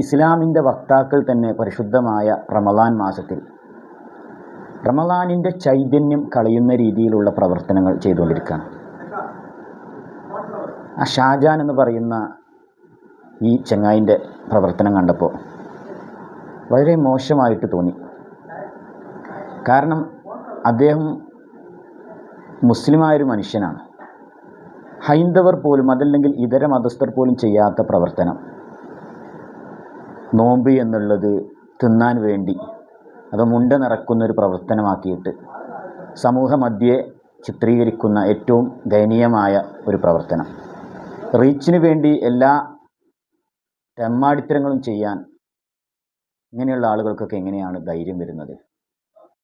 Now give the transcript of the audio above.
ഇസ്ലാമിൻ്റെ വക്താക്കൾ തന്നെ പരിശുദ്ധമായ റമളാൻ മാസത്തിൽ റമളാനിൻ്റെ ചൈതന്യം കളയുന്ന രീതിയിലുള്ള പ്രവർത്തനങ്ങൾ ചെയ്തുകൊണ്ടിരിക്കുകയാണ്. ആ ഷാജാൻ എന്ന് പറയുന്ന ഈ ചങ്ങായിൻ്റെ പ്രവർത്തനം കണ്ടപ്പോൾ വളരെ മോശമായിട്ട് തോന്നി. കാരണം അദ്ദേഹം മുസ്ലിമായൊരു മനുഷ്യനാണ്. ഹൈന്ദവർ പോലും അതല്ലെങ്കിൽ ഇതര മതസ്ഥർ പോലും ചെയ്യാത്ത പ്രവർത്തനം, നോമ്പ് എന്നുള്ളത് തിന്നാൻ വേണ്ടി അത് മുണ്ട നിറക്കുന്നൊരു പ്രവർത്തനമാക്കിയിട്ട് സമൂഹ മധ്യേ ചിത്രീകരിക്കുന്ന ഏറ്റവും ദയനീയമായ ഒരു പ്രവർത്തനം. റീച്ചിന് വേണ്ടി എല്ലാ തെമ്മാടിത്തരങ്ങളും ചെയ്യാൻ ഇങ്ങനെയുള്ള ആളുകൾക്കൊക്കെ എങ്ങനെയാണ് ധൈര്യം വരുന്നത്?